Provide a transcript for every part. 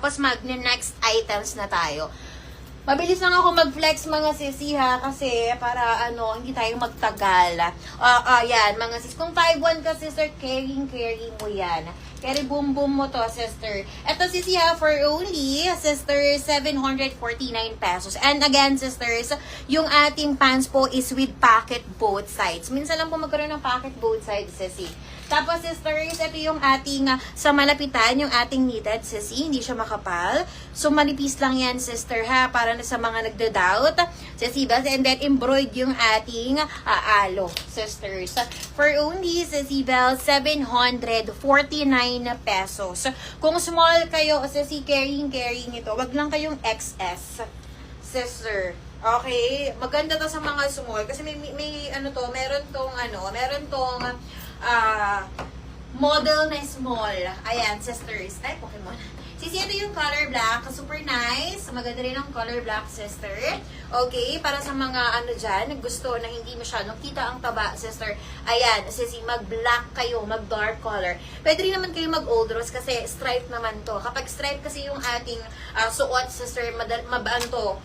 Tapos next items na tayo. Mabilis lang ako mag-flex mga sisi ha, kasi para hindi tayo magtagal. Yan, mga sis. Kung 5'1 ka sister, carry mo yan. Carry boom mo to, sister. Ito sisi ha, for only, sister, 749 pesos. And again, sisters, yung ating pants po is with pocket both sides. Minsan lang po magkaroon ng pocket both sides, sisi. Tapos, sisters, ito yung ating, sa malapitan, yung ating knitted, sisi. Hindi siya makapal. So, manipis lang yan, sister, ha? Para na sa mga nagda-doubt. Sisi, and then, embroid yung ating alo, sisters. For only, sisi, 749 pesos. Kung small kayo, sisi, carrying ito, wag lang kayong XS, sister. Okay? Maganda to sa mga small. Kasi may meron tong model na small. Ayan, sisters. Ay, Pokemon. Sisi, ito yung color black. Super nice. Maganda rin ang color black, sister. Okay, para sa mga dyan, gusto na hindi masyadong kita ang taba, sister. Ayan, sisi, mag-black kayo, mag-dark color. Pwede rin naman kayo mag-old rose kasi stripe naman to. Kapag stripe kasi yung ating suot, sister, mabaan to.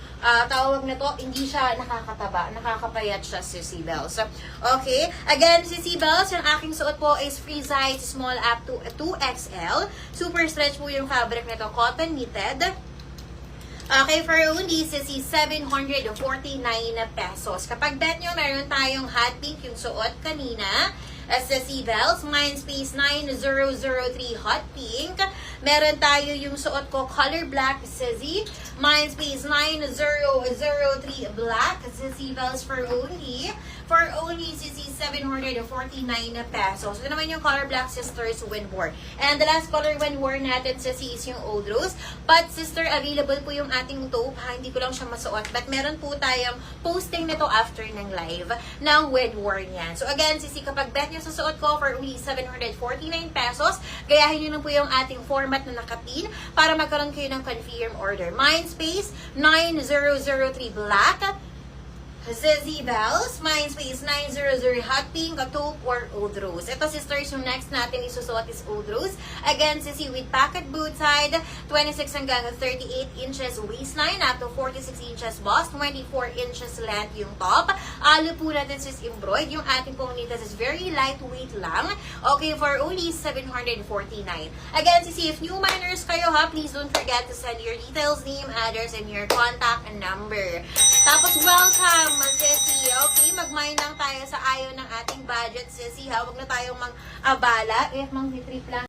Tawag na to, hindi siya nakakataba. Nakakapayat siya, sisi bells. Okay, again, sisi bells, yung aking suot po is free size, small up to 2XL. Super stretch po yung fabric nito, cotton knitted. Okay, for only, sisi, 749 pesos. Kapag bet nyo, meron tayong hot pink, yung suot kanina. Sisi bells, Mindspace 9003 hot pink. Meron tayo yung suot ko, color black, sisi. Mindspace 9003 black. Sisi bells for only, sisi, 749 pesos. Ito naman yung color black, sisters, when worn. And the last color when worn natin, sisi, is yung old rose. But, sister, available po yung ating taupe. Hindi ko lang siya masuot. But, meron po tayong posting nito after ng live ng when worn yan. So, again, sisi, kapag bet nyo sa suot ko for only 749 pesos, gayahin nyo lang po yung ating format na nakapin para magkaroon kayo ng confirm order. Mindspace 9003 black. Zizzy Bells, Mindspace 900 hot pink, taupe, or old rose. Ito, sisters, yung next natin isusuot is old rose. Again, sisi, with pocket boot side, 26 hanggang 38 inches waistline, up to 46 inches bust, 24 inches length yung top. Alo po natin sis embroid. Yung ating pong nitas is very lightweight lang. Okay, for only 749. Again, sisi, if new minors kayo ha, please don't forget to send your details, name, address, and your contact and number. Tapos, welcome, sisi. Okay, mag-mine lang tayo sa ayaw ng ating budget, sisi ha. Huwag na tayong mang-abala. Mang-trip lang.